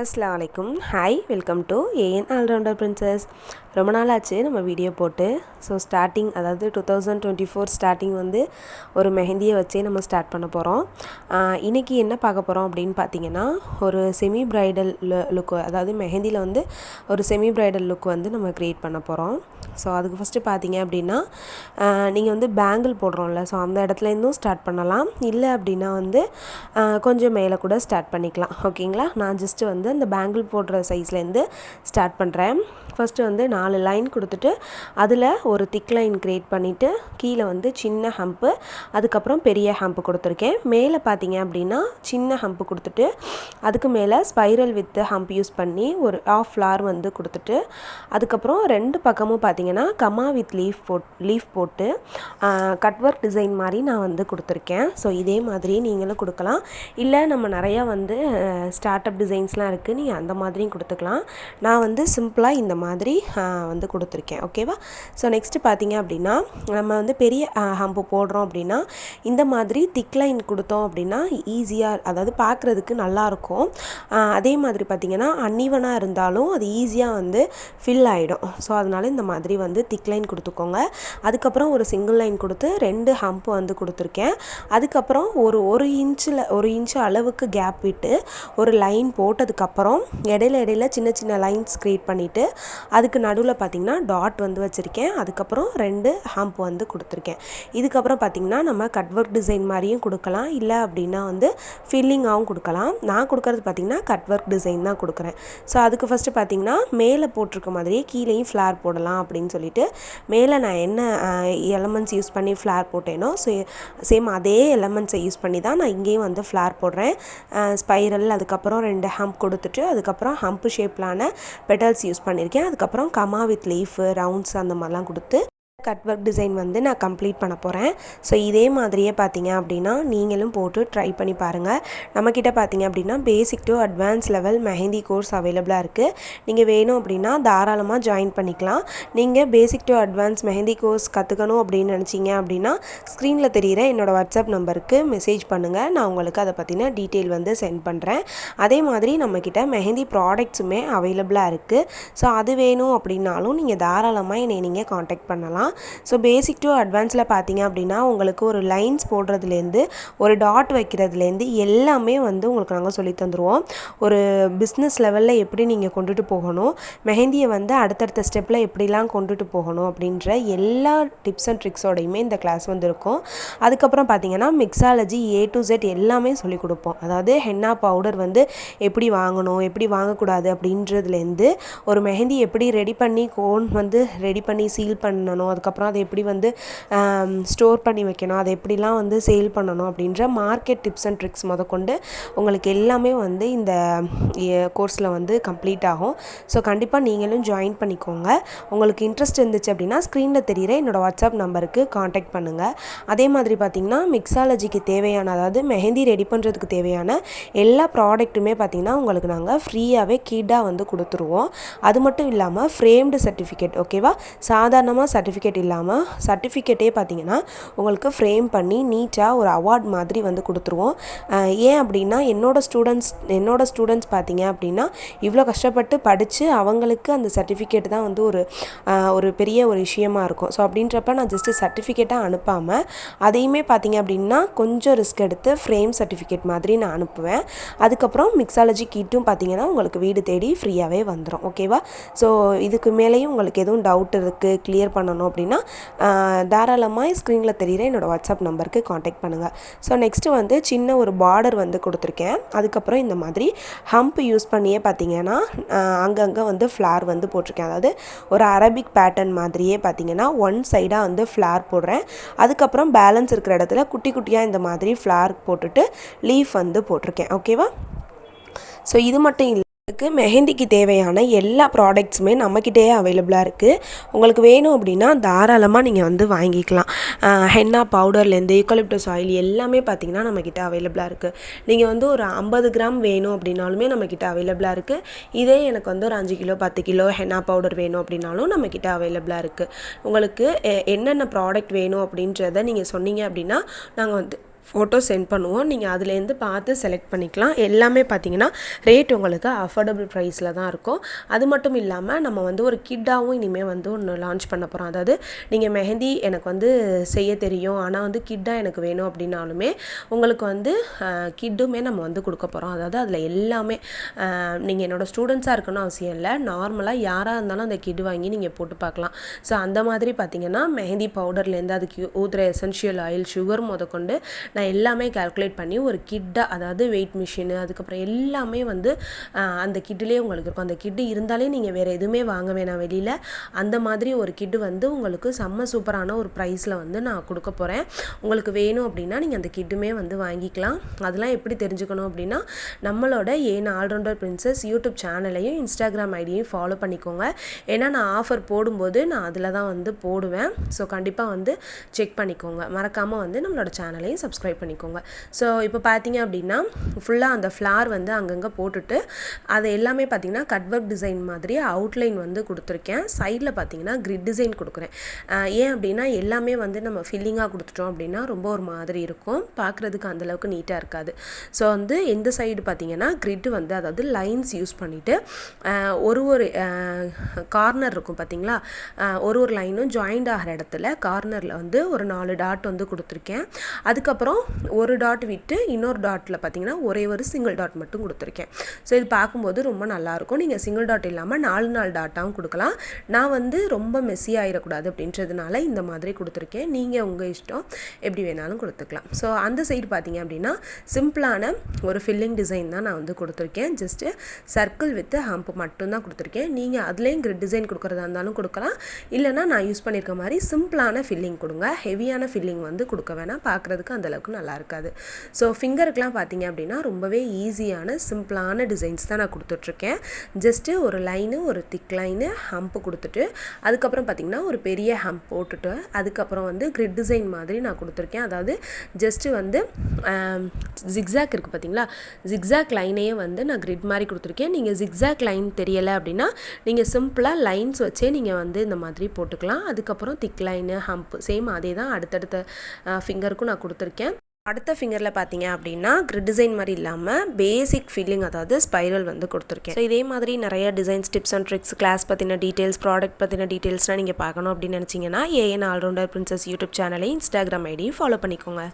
Assalamu alaikum. Hi, welcome to allrounder princess. ரொம்ப நாள் ஆச்சு நம்ம வீடியோ போட்டு. ஸோ ஸ்டார்டிங் அதாவது 2024 ஸ்டார்டிங் வந்து ஒரு மெஹந்தியை வச்சே நம்ம ஸ்டார்ட் பண்ண போகிறோம். இன்றைக்கி என்ன பார்க்க போகிறோம் அப்படின்னு பார்த்தீங்கன்னா, ஒரு செமி பிரைடல் லுக், அதாவது மெஹந்தியில் வந்து ஒரு செமி பிரைடல் லுக் வந்து நம்ம க்ரியேட் பண்ண போகிறோம். ஸோ அதுக்கு ஃபஸ்ட்டு பார்த்தீங்க அப்படின்னா, நீங்கள் வந்து பேங்கிள் போடுறோம்ல, ஸோ அந்த இடத்துலேருந்தும் ஸ்டார்ட் பண்ணலாம். இல்லை அப்படின்னா வந்து கொஞ்சம் மேலே கூட ஸ்டார்ட் பண்ணிக்கலாம். ஓகேங்களா? நான் ஜஸ்ட்டு வந்து அந்த பேங்கிள் போடுற சைஸ்லேருந்து ஸ்டார்ட் பண்ணுறேன். ஃபஸ்ட்டு வந்து 4 லைன் கொடுத்துட்டு அதில் ஒரு திக் லைன் க்ரியேட் பண்ணிவிட்டு கீழே வந்து சின்ன ஹம்ப்பு, அதுக்கப்புறம் பெரிய ஹம்ப்பு கொடுத்துருக்கேன். மேலே பார்த்தீங்க அப்படின்னா சின்ன ஹம்ப்பு கொடுத்துட்டு அதுக்கு மேலே ஸ்பைரல் வித் ஹம்ப் யூஸ் பண்ணி ஒரு ஆஃப் ஃப்ளார் வந்து கொடுத்துட்டு அதுக்கப்புறம் 2 பக்கமும் பார்த்தீங்கன்னா கமா வித் லீஃப் போட்டு கட் ஒர்க் டிசைன் மாதிரி நான் வந்து கொடுத்துருக்கேன். ஸோ இதே மாதிரி நீங்களும் கொடுக்கலாம். இல்லை நம்ம நிறையா வந்து ஸ்டார்ட் அப் டிசைன்ஸ்லாம் இருக்குது, நீங்கள் அந்த மாதிரியும் கொடுத்துக்கலாம். நான் வந்து சிம்பிளாக இந்த மாதிரி வந்து கொடுத்துருக்கேன். ஓகேவா? ஸோ நெக்ஸ்ட்டு பார்த்தீங்க அப்படின்னா, நம்ம வந்து பெரிய ஹம்பு போடுறோம் அப்படின்னா இந்த மாதிரி திக் லைன் கொடுத்தோம் அப்படின்னா ஈஸியாக, அதாவது பார்க்குறதுக்கு நல்லாயிருக்கும். அதே மாதிரி பார்த்திங்கன்னா அன்ஈவனாக இருந்தாலும் அது ஈஸியாக வந்து ஃபில் ஆகிடும். ஸோ அதனால் இந்த மாதிரி வந்து திக் லைன் கொடுத்துக்கோங்க. அதுக்கப்புறம் ஒரு சிங்கிள் லைன் கொடுத்து 2 ஹம்ப் வந்து கொடுத்துருக்கேன். அதுக்கப்புறம் ஒரு இன்ச்சு அளவுக்கு கேப் விட்டு ஒரு லைன் போட்டதுக்கப்புறம் இடையில சின்ன சின்ன லைன்ஸ் க்ரியேட் பண்ணிவிட்டு அதுக்கு நடுவில் பார்த்திங்கன்னா டாட் வந்து வச்சுருக்கேன். அதுக்கப்புறம் 2 ஹம்ப் வந்து கொடுத்துருக்கேன். இதுக்கப்புறம் பார்த்திங்கன்னா நம்ம கட் ஒர்க் டிசைன் மாதிரியும் கொடுக்கலாம், இல்லை அப்படின்னா வந்து ஃபில்லிங்காகவும் கொடுக்கலாம். நான் கொடுக்குறது பார்த்திங்கன்னா கட் ஒர்க் டிசைன் தான் கொடுக்குறேன். ஸோ அதுக்கு ஃபஸ்ட்டு பார்த்திங்கன்னா மேலே போட்டிருக்க மாதிரியே கீழேயும் ஃப்ளார் போடலாம் அப்படின்னு சொல்லிட்டு மேலே நான் என்ன எலமெண்ட்ஸ் யூஸ் பண்ணி ஃப்ளார் போட்டேனோ சேம் அதே எலமெண்ட்ஸை யூஸ் பண்ணி தான் நான் இங்கேயும் வந்து ஃப்ளார் போடுறேன். ஸ்பைரல், அதுக்கப்புறம் 2 ஹம்ப் கொடுத்துட்டு அதுக்கப்புறம் ஹம்ப் ஷேப்லான பெட்டல்ஸ் யூஸ் பண்ணியிருக்கேன். அதுக்கப்புறம் கமா வித் லீஃப், ரவுண்ட்ஸ் அந்த மாதிரிலாம் கொடுத்து கட் ஒர்க் டிசைன் வந்து நான் கம்ப்ளீட் பண்ண போகிறேன். ஸோ இதே மாதிரியே பார்த்தீங்க அப்படின்னா நீங்களும் போட்டு ட்ரை பண்ணி பாருங்கள். நம்மக்கிட்ட பார்த்தீங்க அப்படின்னா basic to advance level mehndi course அவைலபிளாக இருக்குது. நீங்கள் வேணும் அப்படின்னா தாராளமாக ஜாயின் பண்ணிக்கலாம். நீங்கள் basic to advance mehndi course கற்றுக்கணும் அப்படின்னு நினச்சிங்க அப்படின்னா ஸ்க்ரீனில் தெரிகிற என்னோடய வாட்ஸ்அப் நம்பருக்கு மெசேஜ் பண்ணுங்கள். நான் உங்களுக்கு அதை பற்றின டீட்டெயில் வந்து சென்ட் பண்ணுறேன். அதே மாதிரி நம்மக்கிட்ட மெஹந்தி ப்ராடக்ட்ஸுமே அவைலபிளாக இருக்குது. ஸோ அது வேணும் அப்படின்னாலும் நீங்கள் தாராளமாக என்னை நீங்கள் காண்டாக்ட் பண்ணலாம். ஸோ பேசிக் டு அட்வான்ஸில் பார்த்தீங்க அப்படின்னா உங்களுக்கு ஒரு லைன்ஸ் போடுறதுலேருந்து ஒரு டாட் வைக்கிறதுலேருந்து எல்லாமே வந்து உங்களுக்கு நாங்கள் சொல்லி தந்துடுவோம். ஒரு பிஸ்னஸ் லெவலில் எப்படி நீங்கள் கொண்டுட்டு போகணும், மெஹந்தியை வந்து அடுத்தடுத்த ஸ்டெப்பில் எப்படிலாம் கொண்டுட்டு போகணும் அப்படின்ற எல்லா டிப்ஸ் அண்ட் ட்ரிக்ஸோடையுமே இந்த கிளாஸ் வந்து இருக்கும். அதுக்கப்புறம் பார்த்தீங்கன்னா மிக்ஸாலஜி A to Z எல்லாமே சொல்லிக் கொடுப்போம். அதாவது ஹென்னா பவுடர் வந்து எப்படி வாங்கணும், எப்படி வாங்கக்கூடாது அப்படின்றதுலேருந்து ஒரு மெஹந்தி எப்படி ரெடி பண்ணி கோன் வந்து ரெடி பண்ணி சீல் பண்ணணும், அதுக்கப்புறம் அதை எப்படி வந்து ஸ்டோர் பண்ணி வைக்கணும், அதை எப்படிலாம் வந்து சேல் பண்ணணும் அப்படின்ற மார்க்கெட் டிப்ஸ் அண்ட் ட்ரிக்ஸ் முதற்கொண்டு உங்களுக்கு எல்லாமே வந்து இந்த கோர்ஸில் வந்து கம்ப்ளீட் ஆகும். ஸோ கண்டிப்பாக நீங்களும் ஜாயின் பண்ணிக்கோங்க. உங்களுக்கு இன்ட்ரெஸ்ட் இருந்துச்சு அப்படின்னா ஸ்க்ரீனில் தெரிகிற என்னோடய வாட்ஸ்அப் நம்பருக்கு காண்டாக்ட் பண்ணுங்கள். அதே மாதிரி பார்த்திங்கன்னா மிக்ஸாலஜிக்கு தேவையான, அதாவது மெஹந்தி ரெடி பண்ணுறதுக்கு தேவையான எல்லா ப்ராடக்ட்டுமே பார்த்திங்கன்னா உங்களுக்கு நாங்கள் ஃப்ரீயாகவே கிட்டாக வந்து கொடுத்துருவோம். அது மட்டும் இல்லாமல் ஃப்ரேம்டு சர்டிஃபிகேட், ஓகேவா? சாதாரணமாக சர்டிஃபிகேட் இல்லாமல் சர்டிஃபிகேட்டே பார்த்தீங்கன்னா உங்களுக்கு ஃப்ரேம் பண்ணி நீட்டாக ஒரு அவார்ட் மாதிரி வந்து கொடுத்துருவோம். ஏன் அப்படின்னா என்னோடய ஸ்டூடெண்ட்ஸ் பார்த்தீங்க அப்படின்னா இவ்வளோ கஷ்டப்பட்டு படித்து அவங்களுக்கு அந்த சர்டிஃபிகேட் தான் வந்து ஒரு பெரிய ஒரு விஷயமா இருக்கும். ஸோ அப்படின்றப்ப நான் ஜஸ்ட்டு சர்டிஃபிகேட்டாக அனுப்பாமல் அதையுமே பார்த்தீங்க அப்படின்னா கொஞ்சம் ரிஸ்க் எடுத்து ஃப்ரேம் சர்டிஃபிகேட் மாதிரி நான் அனுப்புவேன். அதுக்கப்புறம் மிக்ஸாலஜி கிட்டும் பார்த்தீங்கன்னா உங்களுக்கு வீடு தேடி ஃப்ரீயாகவே வந்துடும். ஓகேவா? ஸோ இதுக்கு மேலேயும் உங்களுக்கு எதுவும் டவுட் இருக்குது, கிளியர் பண்ணணும் அப்படின்னா தாராளமாக ஸ்க்ரீனில் தெரிகிற என்னோடய வாட்ஸ்அப் நம்பருக்கு காண்டாக்ட் பண்ணுங்கள். ஸோ நெக்ஸ்ட்டு வந்து சின்ன ஒரு பார்டர் வந்து கொடுத்துருக்கேன். அதுக்கப்புறம் இந்த மாதிரி ஹம்ப் யூஸ் பண்ணியே பார்த்தீங்கன்னா அங்கங்கே வந்து ஃப்ளார் வந்து போட்டிருக்கேன். அதாவது ஒரு அரபிக் பேட்டர்ன் மாதிரியே பார்த்தீங்கன்னா ஒன் சைடாக வந்து ஃப்ளார் போடுறேன். அதுக்கப்புறம் பேலன்ஸ் இருக்கிற இடத்துல குட்டி குட்டியாக இந்த மாதிரி ஃப்ளார் போட்டுட்டு லீஃப் வந்து போட்டிருக்கேன். ஓகேவா? ஸோ இது மட்டும் இல்லை, மெஹந்திக்கு தேவையான எல்லா ப்ராடக்ட்ஸுமே நம்மக்கிட்டேயே அவைலபிளாக இருக்குது. உங்களுக்கு வேணும் அப்படின்னா தாராளமாக நீங்கள் வந்து வாங்கிக்கலாம். ஹென்னா பவுடர்லேருந்து யூக்கலிப்டஸ் ஆயில் எல்லாமே பார்த்திங்கன்னா நம்மக்கிட்ட அவைலபிளாக இருக்குது. நீங்கள் வந்து ஒரு 50 கிராம் வேணும் அப்படின்னாலுமே நம்மக்கிட்ட அவைலபிளாக இருக்குது. இதே எனக்கு வந்து ஒரு 5 கிலோ 10 கிலோ ஹென்னா பவுடர் வேணும் அப்படின்னாலும் நம்மக்கிட்ட அவைலபிளாக இருக்குது. உங்களுக்கு என்னென்ன ப்ராடக்ட் வேணும் அப்படின்றத நீங்கள் சொன்னீங்க அப்படின்னா நாங்கள் வந்து ஃபோட்டோ சென்ட் பண்ணுவோம். நீங்கள் அதுலேருந்து பார்த்து செலக்ட் பண்ணிக்கலாம். எல்லாமே பார்த்தீங்கன்னா ரேட் உங்களுக்கு அஃபோர்டபுள் ப்ரைஸில் தான் இருக்கும். அது மட்டும் இல்லாமல் நம்ம வந்து ஒரு கிட்டாகவும் இனிமேல் வந்து ஒன்று லான்ச் பண்ண போகிறோம். அதாவது நீங்கள் மெஹந்தி எனக்கு வந்து செய்ய தெரியும், ஆனால் வந்து கிட்டாக எனக்கு வேணும் அப்படின்னாலுமே உங்களுக்கு வந்து கிட்டுமே நம்ம வந்து கொடுக்க போகிறோம். அதாவது அதில் எல்லாமே நீங்கள் என்னோடய ஸ்டூடெண்ட்ஸாக இருக்கணும்னு அவசியம் இல்லை, நார்மலாக யாராக இருந்தாலும் அந்த கிட் வாங்கி நீங்கள் போட்டு பார்க்கலாம். ஸோ அந்த மாதிரி பார்த்தீங்கன்னா மெஹந்தி பவுடர்லேருந்து அதுக்கு ஊற்றுற எசென்ஷியல் ஆயில், சுகர் முதற்கொண்டு நான் எல்லாமே கால்குலேட் பண்ணி ஒரு கிட்டாக, அதாவது வெயிட் மிஷினு, அதுக்கப்புறம் எல்லாமே வந்து அந்த கிட்டிலே உங்களுக்கு இருக்கும். அந்த கிட்டு இருந்தாலே நீங்கள் வேறு எதுவுமே வாங்க வேணாம் வெளியில். அந்த மாதிரி ஒரு கிட்டு வந்து உங்களுக்கு செம்ம சூப்பரான ஒரு ப்ரைஸில் வந்து நான் கொடுக்க போகிறேன். உங்களுக்கு வேணும் அப்படின்னா நீங்கள் அந்த கிட்டுமே வந்து வாங்கிக்கலாம். அதெல்லாம் எப்படி தெரிஞ்சுக்கணும் அப்படின்னா நம்மளோட ஏன் ஆல்ரவுண்டர் பிரின்சஸ் யூடியூப் சேனலையும் இன்ஸ்டாகிராம் ஐடியையும் ஃபாலோ பண்ணிக்கோங்க. ஏன்னா நான் ஆஃபர் போடும்போது நான் அதில் தான் வந்து போடுவேன். ஸோ கண்டிப்பாக வந்து செக் பண்ணிக்கோங்க. மறக்காமல் வந்து நம்மளோட சேனலையும் சப்ஸ்கிரைப் பண்ணிக்கோங்க. ஸோ இப்போ பார்த்தீங்க அப்படின்னா ஃபுல்லாக அந்த ஃப்ளார் வந்து அங்கங்கே போட்டுட்டு அதை எல்லாமே பார்த்தீங்கன்னா கட் ஒர்க் டிசைன் மாதிரி அவுட்லைன் வந்து கொடுத்துருக்கேன். சைடில் பார்த்தீங்கன்னா கிரிட் டிசைன் கொடுக்குறேன். ஏன் அப்படின்னா எல்லாமே வந்து நம்ம ஃபில்லிங்காக கொடுத்துட்டோம் அப்படின்னா ரொம்ப ஒரு மாதிரி இருக்கும், பார்க்குறதுக்கு அந்தளவுக்கு நீட்டாக இருக்காது. ஸோ வந்து எந்த சைடு பார்த்தீங்கன்னா கிரிட் வந்து அதாவது லைன்ஸ் யூஸ் பண்ணிவிட்டு ஒரு கார்னர் இருக்கும் பார்த்தீங்களா, ஒரு லைனும் ஜாயிண்ட் ஆகிற இடத்துல கார்னரில் வந்து ஒரு 4 டாட் வந்து கொடுத்துருக்கேன். அதுக்கப்புறம் ஒரு டாட் விட்டு இன்னொரு டாட்டில் பார்த்தீங்கன்னா ஒரே ஒரு சிங்கிள் டாட் மட்டும் கொடுத்துருக்கேன். ஸோ இது பார்க்கும்போது ரொம்ப நல்லாயிருக்கும். நீங்கள் சிங்கிள் டாட் இல்லாமல் 4 டாட்டாகவும் கொடுக்கலாம். நான் வந்து ரொம்ப மெஸ்ஸி ஆகிடக்கூடாது அப்படின்றதுனால இந்த மாதிரி கொடுத்துருக்கேன். நீங்கள் உங்கள் இஷ்டம், எப்படி வேணாலும் கொடுத்துக்கலாம். ஸோ அந்த சைடு பார்த்தீங்க அப்படின்னா சிம்பிளான ஒரு ஃபில்லிங் டிசைன் தான் நான் வந்து கொடுத்துருக்கேன். ஜஸ்ட்டு சர்க்கிள் வித் ஹம்ப் மட்டும்தான் கொடுத்துருக்கேன். நீங்கள் அதுலேயும் கிரிட் டிசைன் கொடுக்குறதா இருந்தாலும் கொடுக்கலாம், இல்லைனா நான் யூஸ் பண்ணியிருக்க மாதிரி சிம்பிளான ஃபில்லிங் கொடுங்க. ஹெவியான ஃபில்லிங் வந்து கொடுக்க வேணாம், பார்க்குறதுக்கு அந்தளவுக்கு நல்லா இருக்காது. ஸோ ஃபிங்கருக்குலாம் பார்த்தீங்க அப்படின்னா ரொம்பவே ஈஸியான சிம்பிளான டிசைன்ஸ் தான் நான் கொடுத்துட்ருக்கேன். ஜஸ்ட்டு ஒரு லைனு, ஒரு திக் லைனு, ஹம்ப்பு கொடுத்துட்டு அதுக்கப்புறம் பார்த்திங்கன்னா ஒரு பெரிய ஹம்ப் போட்டுட்டு அதுக்கப்புறம் வந்து கிரிட் டிசைன் மாதிரி நான் கொடுத்துருக்கேன். அதாவது ஜஸ்ட்டு வந்து ஜிக்ஸாக் இருக்குது பார்த்தீங்களா, ஜிக்ஸாக் லைனையே வந்து நான் கிரிட் மாதிரி கொடுத்துருக்கேன். நீங்கள் ஜிக்ஸாக் லைன் தெரியலை அப்படின்னா நீங்கள் சிம்பிளாக லைன்ஸ் வச்சே நீங்கள் வந்து இந்த மாதிரி போட்டுக்கலாம். அதுக்கப்புறம் திக் லைனு, ஹம்ப் சேம் அதே தான் அடுத்தடுத்த ஃபிங்கருக்கும் நான் கொடுத்துருக்கேன். அடுத்த ஃபிங்கரில் பார்த்தீங்க அப்படின்னா கிரிட் டிசைன் மாதிரி இல்லாமல் பேசிக் ஃபில்லிங், அதாவது ஸ்பைரல் வந்து கொடுத்துருக்கேன். ஸோ இதே மாதிரி நிறைய designs, tips and tricks, class பற்றின டீட்டெயில்ஸ், ப்ராடக்ட் பற்றின டீட்டெயில்ஸ்லாம் நீங்கள் பார்க்கணும் அப்படின்னு நினச்சிங்கன்னா ஏஎன் ஆல்ரவுண்டர் பிரின்சஸ் யூடியூப் சேனலை இன்ஸ்டாகிராம் ஐடியும் ஃபாலோ பண்ணிக்கோங்க.